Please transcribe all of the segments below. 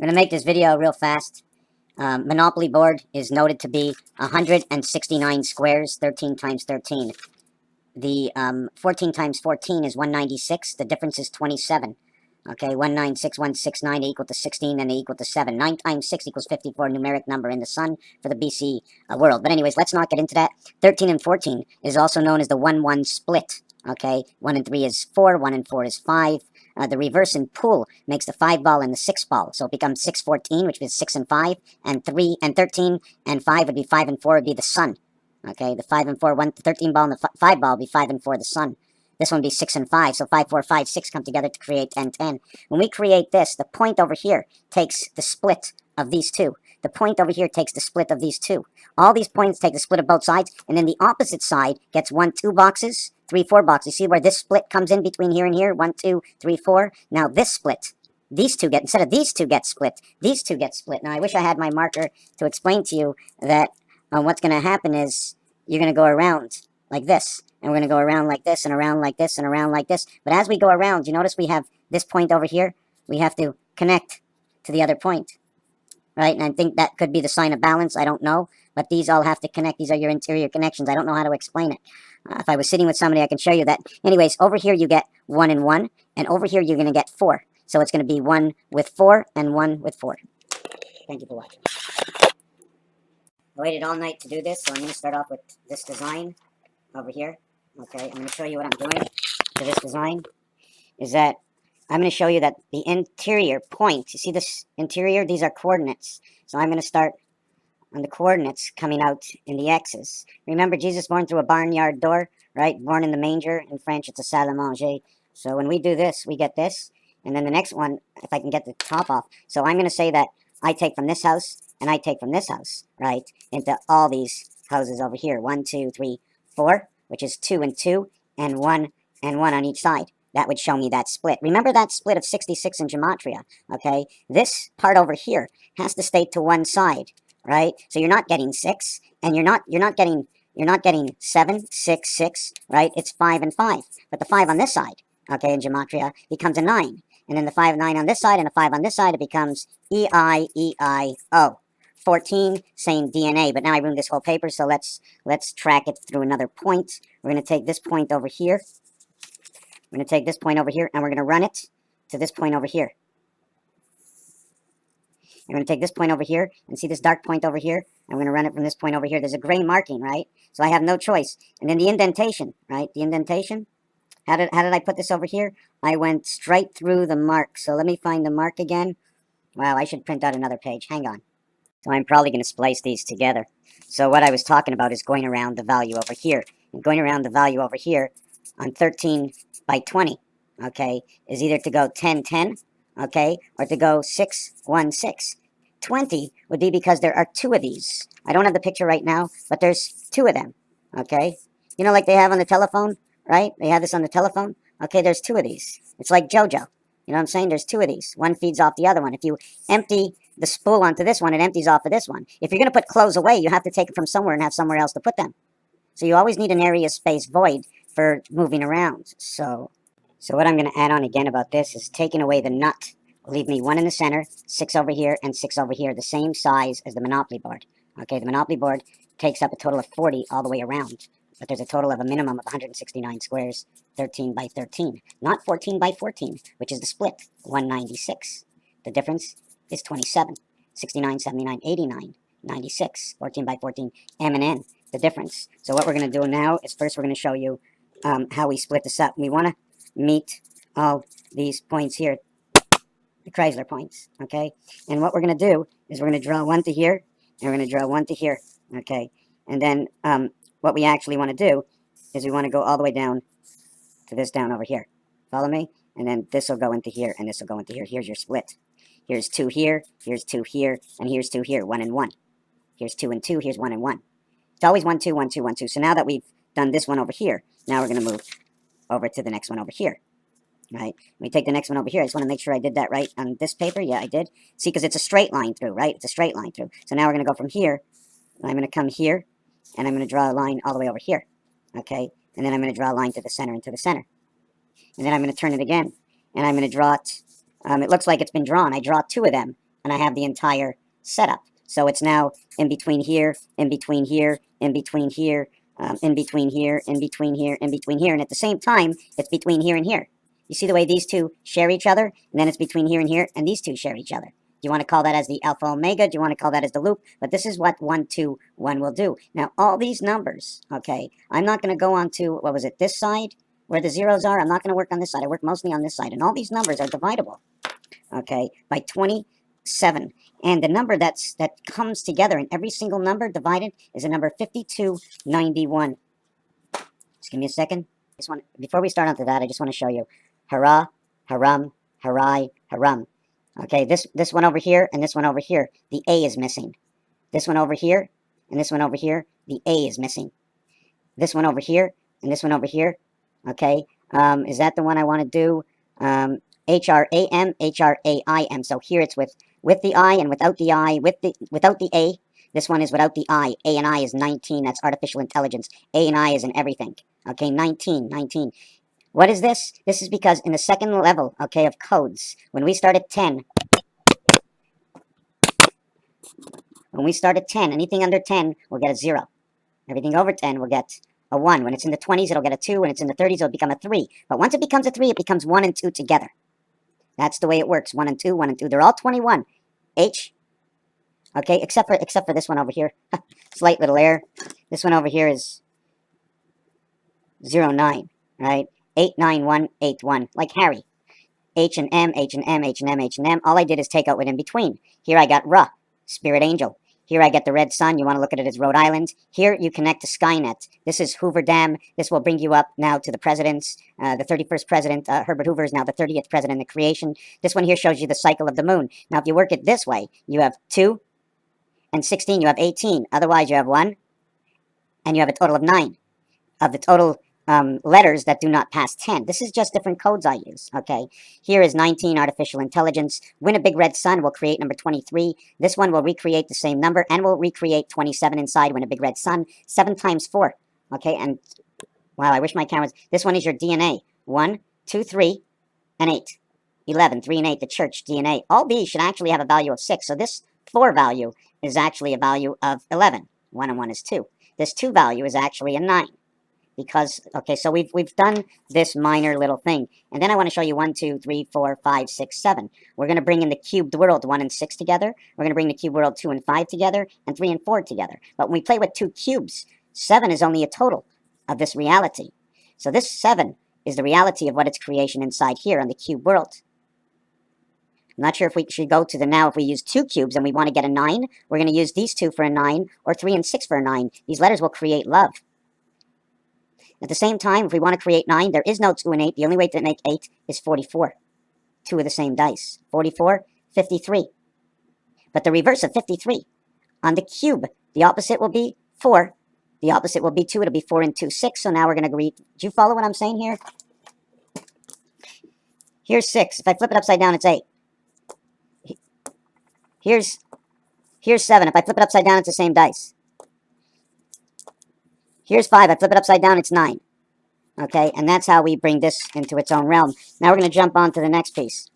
I'm going to make this video real fast. Monopoly board is noted to be 169 squares, 13 times 13. The 14 times 14 is 196. The difference is 27. Okay, 196169 equal to 16 and equal to 7. 9 times 6 equals 54, numeric number in the sun for the BC world. But anyways, let's not get into that. 13 and 14 is also known as the 1-1 split. Okay, 1 and 3 is 4, 1 and 4 is 5. The reverse in pool makes the 5 ball and the 6 ball. So it becomes 6-14, which is 6 and 5, and 3 and 13 and 5 would be 5 and 4 would be the sun. Okay, the 5 and 4, 13 ball and the 5 ball would be 5 and 4 the sun. This one would be 6 and 5, so 5, 4, 5, 6 come together to create 10, 10. When we create this, the point over here takes the split of these two. The point over here takes the split of these two. All these points take the split of both sides, and then the opposite side gets 1, 2 boxes, 3, 4 boxes. See where this split comes in between here and here? 1, 2, 3, 4. Now this split, these two get, instead of these two get split, these two get split. Now I wish I had my marker to explain to you that what's going to happen is you're going to go around like this. And we're going to go around like this and around like this and around like this. But as we go around, you notice we have this point over here. We have to connect to the other point, right? And I think that could be the sign of balance. I don't know. But these all have to connect. These are your interior connections. I don't know how to explain it. If I was sitting with somebody, I can show you that. Anyways, over here you get 1 and 1. And over here you're going to get 4. So it's going to be 1 with 4 and 1 with 4. Thank you for watching. I waited all night to do this, so I'm going to start off with this design over here. Okay, I'm going to show you what I'm doing to this design, is that I'm going to show you that the interior point, you see this interior, these are coordinates. So I'm going to start on the coordinates coming out in the X's. Remember, Jesus born through a barnyard door, right? Born in the manger. In French, it's a salle à manger. So when we do this, we get this. And then the next one, if I can get the top off. So I'm going to say that I take from this house and I take from this house, right, into all these houses over here. 1, 2, 3, 4. Which is 2 and 2, and 1 and 1 on each side. That would show me that split. Remember that split of 66 in gematria, okay? This part over here has to stay to one side, right? So you're not getting 6, and you're not getting 7, 6, 6, right? It's 5 and 5. But the 5 on this side, okay, in gematria becomes a 9. And then the 5, 9 on this side, and a 5 on this side, it becomes E-I-E-I-O. 14, same DNA, but now I ruined this whole paper, so let's track it through another point. We're going to take this point over here. We're going to take this point over here, and we're going to run it to this point over here. I'm going to take this point over here, and see this dark point over here? I'm going to run it from this point over here. There's a gray marking, right? So I have no choice. And then the indentation, right? The indentation. How did I put this over here? I went straight through the mark. So let me find the mark again. Wow, I should print out another page. Hang on. So I'm probably going to splice these together. So what I was talking about is going around the value over here. And going around the value over here on 13 by 20, okay, is either to go 10, 10, okay, or to go 6, 1, 6. 20 would be because there are 2 of these. I don't have the picture right now, but there's 2 of them, okay? You know, like they have on the telephone, right? They have this on the telephone. Okay, there's 2 of these. It's like JoJo. You know what I'm saying? There's 2 of these. One feeds off the other one. If you empty the spool onto this one, it empties off of this one. If you're going to put clothes away, you have to take it from somewhere and have somewhere else to put them. So you always need an area space void for moving around. So what I'm going to add on again about this is taking away the nut. Will leave me 1 in the center, 6 over here, and 6 over here, the same size as the Monopoly board. Okay, the Monopoly board takes up a total of 40 all the way around. But there's a total of a minimum of 169 squares, 13 by 13. Not 14 by 14, which is the split, 196. The difference is 27, 69, 79, 89, 96, 14 by 14, M and N, the difference. So what we're going to do now is first we're going to show you how we split this up. We want to meet all these points here, the Chrysler points, okay? And what we're going to do is we're going to draw 1 to here, and we're going to draw 1 to here, okay? And then what we actually want to do is we want to go all the way down to this down over here. Follow me? And then this will go into here, and this will go into here. Here's your split. Here's 2 here, here's 2 here, and here's 2 here, 1 and 1. Here's 2 and 2, here's 1 and 1. It's always 1, 2, 1, 2, 1, 2. So now that we've done this one over here, now we're going to move over to the next one over here. Right? We take the next one over here. I just want to make sure I did that right on this paper. Yeah, I did. See, because it's a straight line through, right? It's a straight line through. So now we're going to go from here. I'm going to come here, and I'm going to draw a line all the way over here. Okay? And then I'm going to draw a line to the center and to the center. And then I'm going to turn it again, and I'm going to draw it. It looks like it's been drawn. I draw 2 of them and I have the entire setup. So it's now in between here, in between here, in between here, in between here, in between here, in between here, and at the same time, it's between here and here. You see the way these two share each other, and then it's between here and here, and these two share each other. Do you want to call that as the alpha omega? Do you want to call that as the loop? But this is what 1, 2, 1 will do. Now, all these numbers, okay, I'm not going to go on to, what was it, this side, where the zeros are. I'm not going to work on this side. I work mostly on this side, and all these numbers are divisible, okay, by 27. And the number that comes together in every single number divided is a number 5291. Just give me a second. Before we start onto that, I just want to show you. Hurrah, harum, harai, harum. Okay, this one over here and this one over here, the A is missing. This one over here and this one over here, the A is missing. This one over here and this one over here, okay, is that the one I want to do? H-R-A-M, H-R-A-I-M. So here it's with the I and without the I, without the A. This one is without the I. A and I is 19. That's artificial intelligence. A and I is in everything. Okay, 19, 19. What is this? This is because in the second level, okay, of codes, when we start at 10, anything under 10 will get a 0. Everything over 10 will get a 1. When it's in the 20s, it'll get a 2. When it's in the 30s, it'll become a 3. But once it becomes a 3, it becomes 1 and 2 together. That's the way it works. 1 and 2, 1 and 2. They're all 21. H. Okay, except for this one over here. Slight little error. This one over here is 09, right? 89181, like Harry. H and M, H and M, H and M, H and M. All I did is take out what in between. Here I got Ra, Spirit Angel. Here I get the red sun. You want to look at it as Rhode Island. Here you connect to Skynet. This is Hoover Dam. This will bring you up now to the presidents. The 31st president, Herbert Hoover, is now the 30th president of creation. This one here shows you the cycle of the moon. Now, if you work it this way, you have 2 and 16. You have 18. Otherwise, you have 1, and you have a total of 9 of the total letters that do not pass 10. This is just different codes I use, okay? Here is 19, artificial intelligence. Win a big red sun will create number 23. This one will recreate the same number and will recreate 27 inside, win a big red sun. 7 times 4, okay? And, wow, I wish my cameras... This one is your DNA. 1, 2, 3, and 8. 11, 3 and 8, the church DNA. All these should actually have a value of 6. So this 4 value is actually a value of 11. 1 and 1 is 2. This 2 value is actually a 9. Because, okay, so we've done this minor little thing. And then I want to show you 1, 2, 3, 4, 5, 6, 7. We're going to bring in the cubed world 1 and 6 together. We're going to bring the cube world 2 and 5 together, and 3 and 4 together. But when we play with 2 cubes, 7 is only a total of this reality. So this 7 is the reality of what its creation inside here on the cube world. I'm not sure if we should go to the now. If we use 2 cubes and we want to get a 9, we're going to use these 2 for a 9, or 3 and 6 for a 9. These letters will create love. At the same time, if we want to create 9, there is no 2 and 8. The only way to make 8 is 44. 2 of the same dice. 44, 53. But the reverse of 53, on the cube, the opposite will be 4. The opposite will be 2. It'll be 4 and 2, 6. So now we're going to agree. Do you follow what I'm saying here? Here's 6. If I flip it upside down, it's 8. Here's 7. If I flip it upside down, it's the same dice. Here's 5. I flip it upside down, it's 9. Okay, and that's how we bring this into its own realm. Now we're going to jump on to the next piece.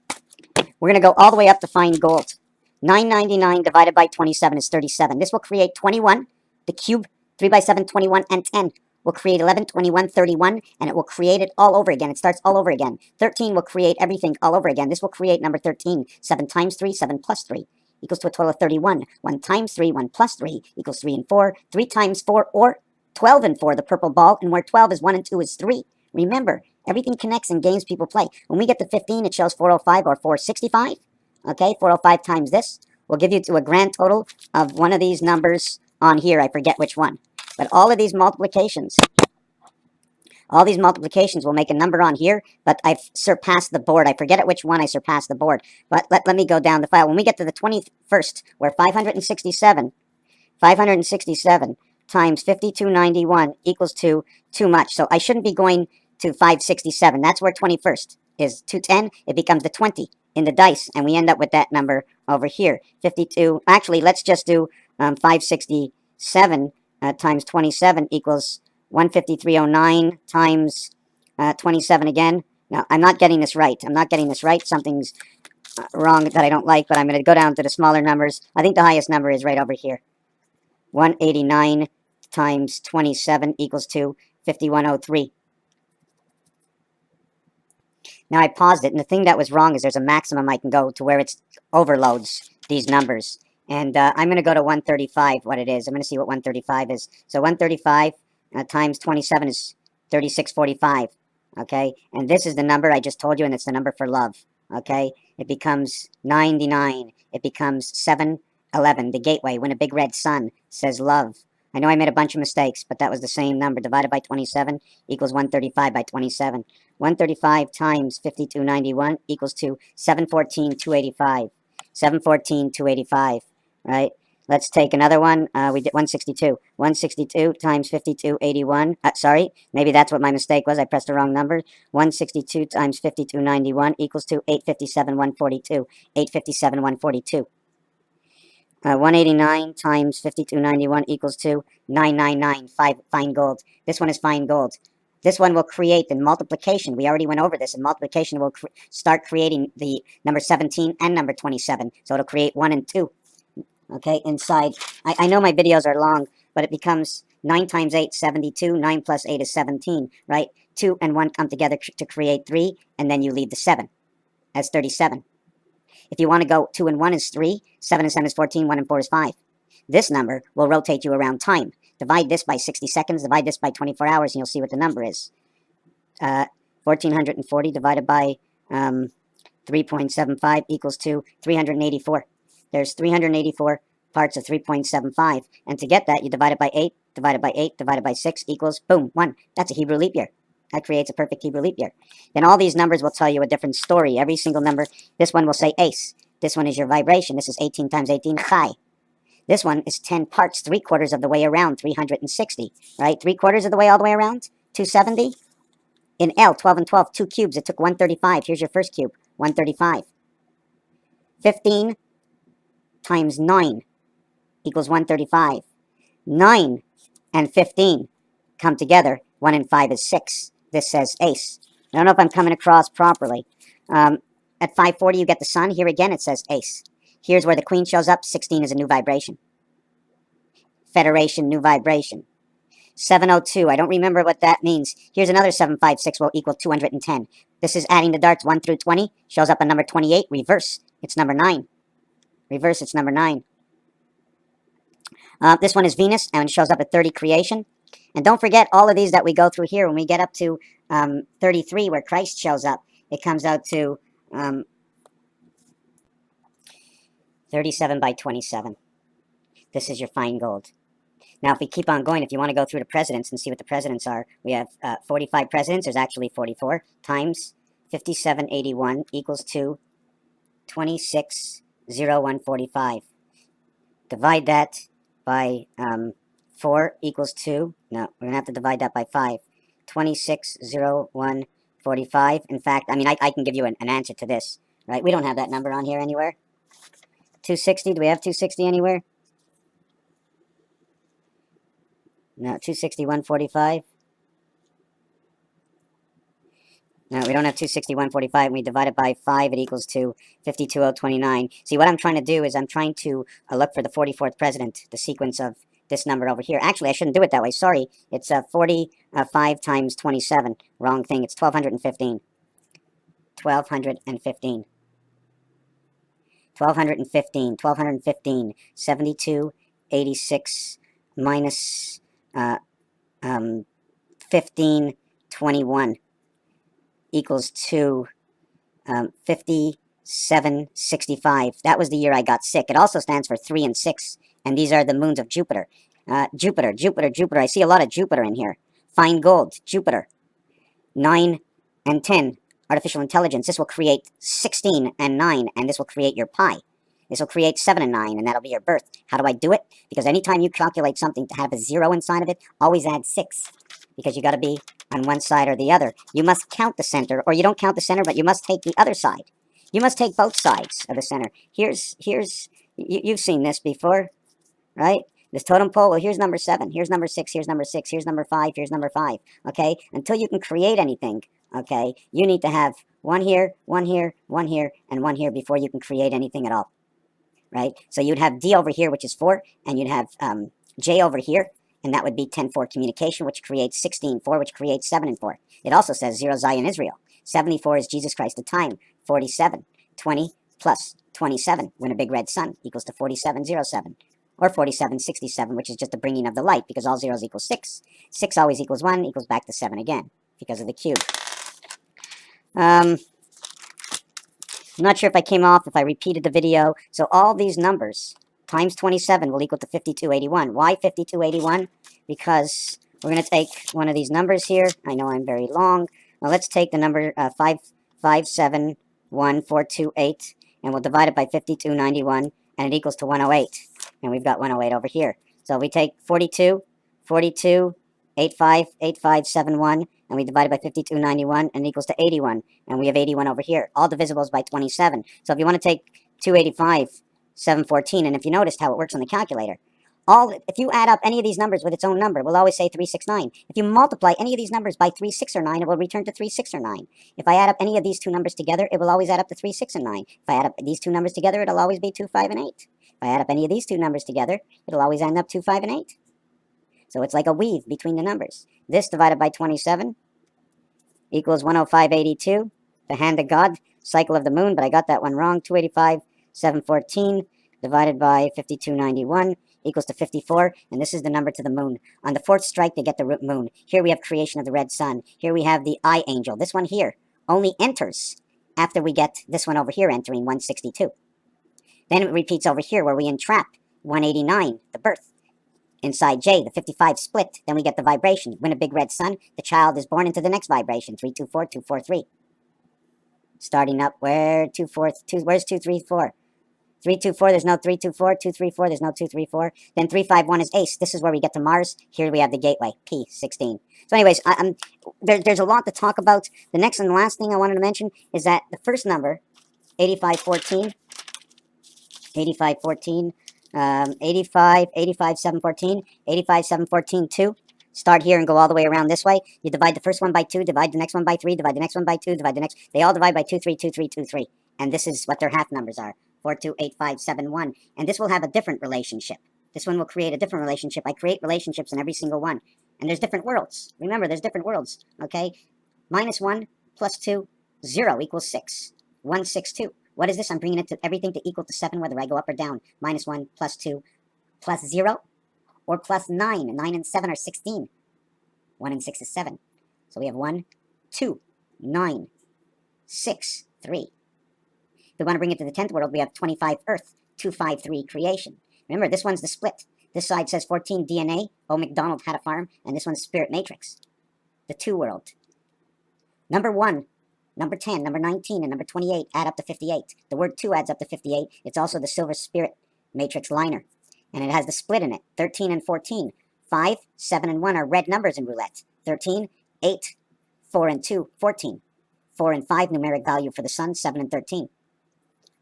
We're going to go all the way up to find gold. 999 divided by 27 is 37. This will create 21. The cube, 3 by 7, 21, and 10 will create 11, 21, 31, and it will create it all over again. It starts all over again. 13 will create everything all over again. This will create number 13. 7 times 3, 7 plus 3. Equals to a total of 31. 1 times 3, 1 plus 3 equals 3 and 4. 3 times 4, or 12 and 4, the purple ball, and where 12 is 1 and 2 is 3. Remember, everything connects in games people play. When we get to 15, it shows 405 or 465. Okay, 405 times this will give you to a grand total of one of these numbers on here. I forget which one. But all of these multiplications will make a number on here, but I've surpassed the board. I forget at which one I surpassed the board. But let me go down the file. When we get to the 21st, where 567 times 5291 equals to too much. So I shouldn't be going to 567. That's where 21st is 210. It becomes the 20 in the dice, and we end up with that number over here. 52. Actually, let's just do 567 times 27 equals 15309 times 27 again. Now, I'm not getting this right. Something's wrong that I don't like, but I'm going to go down to the smaller numbers. I think the highest number is right over here. 189 times 27 equals to 5103. Now I paused it, and the thing that was wrong is there's a maximum I can go to where it overloads these numbers. And I'm going to go to 135, what it is. I'm going to see what 135 is. So 135 times 27 is 3645, okay? And this is the number I just told you, and it's the number for love, okay? It becomes 99. It becomes 711, the gateway, when a big red sun says love. I know I made a bunch of mistakes, but that was the same number. Divided by 27 equals 135 by 27. 135 times 5291 equals to 714,285. 714,285, right? Let's take another one. We did 162. 162 times 5281. Sorry, maybe that's what my mistake was. I pressed the wrong number. 162 times 5291 equals to 857,142. 857,142. 189 times 5291 equals to 999, fine gold. This one is fine gold. This one will create the multiplication. We already went over this, and multiplication will start creating the number 17 and number 27. So it'll create 1 and 2, okay, inside. I know my videos are long, but it becomes 9 times 8, 72. 9 plus 8 is 17, right? 2 and 1 come together to create 3, and then you leave the 7 as 37. If you want to go 2 and 1 is 3, 7 and 7 is 14, 1 and 4 is 5. This number will rotate you around time. Divide this by 60 seconds, divide this by 24 hours, and you'll see what the number is. 1,440 divided by 3.75 equals to 384. There's 384 parts of 3.75. And to get that, you divide it by 8, divided by 8, divided by 6 equals, boom, 1. That's a Hebrew leap year. That creates a perfect Hebrew leap year. Then all these numbers will tell you a different story. Every single number, this one will say ace. This one is your vibration. This is 18 times 18, chai. This one is 10 parts, 3/4 of the way around, 360, right? 3/4 of the way all the way around, 270. In L, 12 and 12, 2 cubes. It took 135. Here's your first cube, 135. 15 times 9 equals 135. 9 and 15 come together. 1 and 5 is 6. This says ace. I don't know if I'm coming across properly. At 540, you get the sun. Here again, it says ace. Here's where the queen shows up. 16 is a new vibration. Federation, new vibration. 702, I don't remember what that means. Here's another 756 will equal 210. This is adding the darts 1 through 20. Shows up on number 28. Reverse, it's number 9. Reverse, it's number 9. This one is Venus, and it shows up at 30, creation. And don't forget all of these that we go through here. When we get up to 33, where Christ shows up, it comes out to 37 by 27. This is your fine gold. Now, if we keep on going, if you want to go through the presidents and see what the presidents are, we have 45 presidents. There's actually 44 times 5781 equals to 260145. Divide that by 4 equals 2. No, we're going to have to divide that by 5. 260145. In fact, I mean, I can give you an answer to this, right? We don't have that number on here anywhere. 260, do we have 260 anywhere? No, 26145. No, we don't have 26145. We divide it by 5, it equals to 52029. See, what I'm trying to do is I'm trying to look for the 44th president, the sequence of this number over here. Actually, I shouldn't do it that way. Sorry. It's 45 times 27. Wrong thing. It's 1215. 1215. 1215. 1215. 72, 86 minus 1521 equals to 5765. That was the year I got sick. It also stands for 3 and 6, and these are the moons of Jupiter. Jupiter, Jupiter, Jupiter. I see a lot of Jupiter in here. Fine gold, Jupiter. 9 and 10, artificial intelligence. This will create 16 and 9, and this will create your pi. This will create 7 and 9, and that'll be your birth. How do I do it? Because anytime you calculate something to have a 0 inside of it, always add 6. Because you got to be on one side or the other. You must count the center, or you don't count the center, but you must take the other side. You must take both sides of the center. You've seen this before, right? This totem pole, well, here's number 7, here's number 6, here's number 6, here's number 5, here's number 5, okay? Until you can create anything okay, you need to have one here, one here, one here, and one here before you can create anything at all, right? So you'd have D over here, which is 4, and you'd have J over here, and that would be 10-4 communication, which creates 16-4, which creates 7 and 4. It also says 0 Zion Israel. 74 is Jesus Christ of time. 47. 20 plus 27, when a big red sun, equals to 4707. Or 4767, which is just the bringing of the light, because all zeros equals 6. 6 always equals 1, equals back to 7 again, because of the cube. I'm not sure if I came off, if I repeated the video. So all these numbers times 27 will equal to 5281. Why 5281? Because we're going to take one of these numbers here. I know I'm very long. Now let's take the number 5571428, and we'll divide it by 5291, and it equals to 108. And we've got 108 over here. So we take 42, 85, 8571, and we divide it by 5291, and it equals to 81. And we have 81 over here. All divisibles by 27. So if you want to take 285, 714, and if you noticed how it works on the calculator, if you add up any of these numbers with its own number, we'll always say 369. If you multiply any of these numbers by 3, 6, or 9, it will return to 3, 6, or 9. If I add up any of these two numbers together, it will always add up to 3, 6, and 9. If I add up these two numbers together, it'll always be 2, 5, and 8. If I add up any of these two numbers together, it'll always end up 2, 5, and 8. So it's like a weave between the numbers. This divided by 27 equals 105.82. The hand of God, cycle of the moon, but I got that one wrong. 285, 714 divided by 5291 equals to 54, and this is the number to the moon. On the fourth strike, they get the moon. Here we have creation of the red sun. Here we have the eye angel. This one here only enters after we get this one over here entering 162. Then it repeats over here where we entrap 189, the birth. Inside J, the 55 split. Then we get the vibration. When a big red sun, the child is born into the next vibration, 324, 243. Starting up where where's 234? 324, there's no 324. 234, there's no 234. Then 351 is ace. This is where we get to Mars. Here we have the gateway, P16. So anyways, there's a lot to talk about. The next and last thing I wanted to mention is that the first number, 8514, 714, 714, 2. Start here and go all the way around this way. You divide the first one by 2, divide the next one by 3, divide the next one by 2, divide the next. They all divide by 2, 3, 2, 3, 2, 3. And this is what their half numbers are. 4, 2, 8, 5, 7, 1. And this will have a different relationship. This one will create a different relationship. I create relationships in every single one. And there's different worlds. Remember, there's different worlds. Okay? -1 plus 2, 0 equals 6. 1, 6, 2. What is this? I'm bringing it to everything to equal to 7, whether I go up or down. -1 plus 2 plus 0 or plus 9. 9 and 7 are 16. 1 and 6 is 7. So we have 1, 2, 9, 6, 3. If we want to bring it to the 10th world, we have 25 Earth, 2, 5, 3 creation. Remember, this one's the split. This side says 14 DNA. O. McDonald had a farm. And this one's Spirit Matrix. The 2 world. Number 1, number 10, number 19, and number 28 add up to 58. The word 2 adds up to 58. It's also the Silver Spirit Matrix liner. And it has the split in it, 13 and 14. 5, 7, and 1 are red numbers in roulette. 13, 8, 4, and 2, 14. 4 and 5, numeric value for the sun, 7 and 13.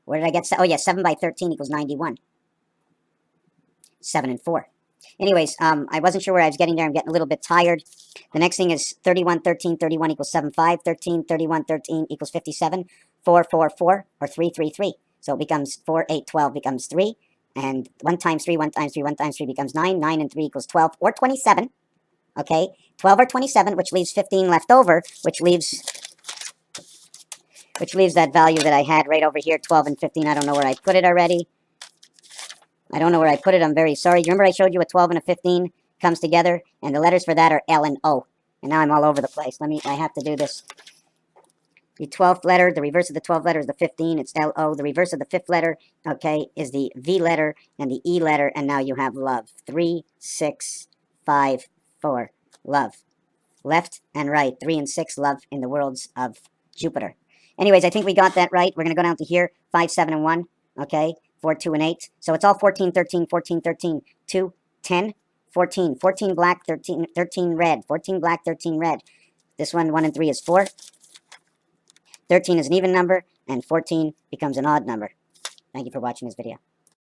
Where did I get? Oh, yeah, 7 by 13 equals 91. 7 and 4. Anyways, I wasn't sure where I was getting there. I'm getting a little bit tired. The next thing is 31, 13, 31 equals 7, 5. 13, 31, 13 equals 57. 4, 4, 4, or 3, 3, 3. So it becomes 4, 8, 12 becomes 3. And 1 times 3, 1 times 3, 1 times 3 becomes 9. 9 and 3 equals 12 or 27. Okay, 12 or 27, which leaves 15 left over, which leaves that value that I had right over here, 12 and 15. I don't know where I put it already. I don't know where I put it. I'm very sorry. Remember I showed you a 12 and a 15 comes together, and the letters for that are L and O. And now I'm all over the place. I have to do this. The 12th letter, the reverse of the 12th letter is the 15. It's L-O. The reverse of the 5th letter, okay, is the V letter and the E letter. And now you have love. 3, 6, 5, 4. Love. Left and right. 3 and 6, love in the worlds of Jupiter. Anyways, I think we got that right. We're going to go down to here. 5, 7, and 1. Okay. 4, 2, and 8. So it's all 14, 13, 14, 13, 2, 10, 14. 14 black, 13 red. 14 black, 13 red. This one, 1 and 3 is 4. 13 is an even number, and 14 becomes an odd number. Thank you for watching this video.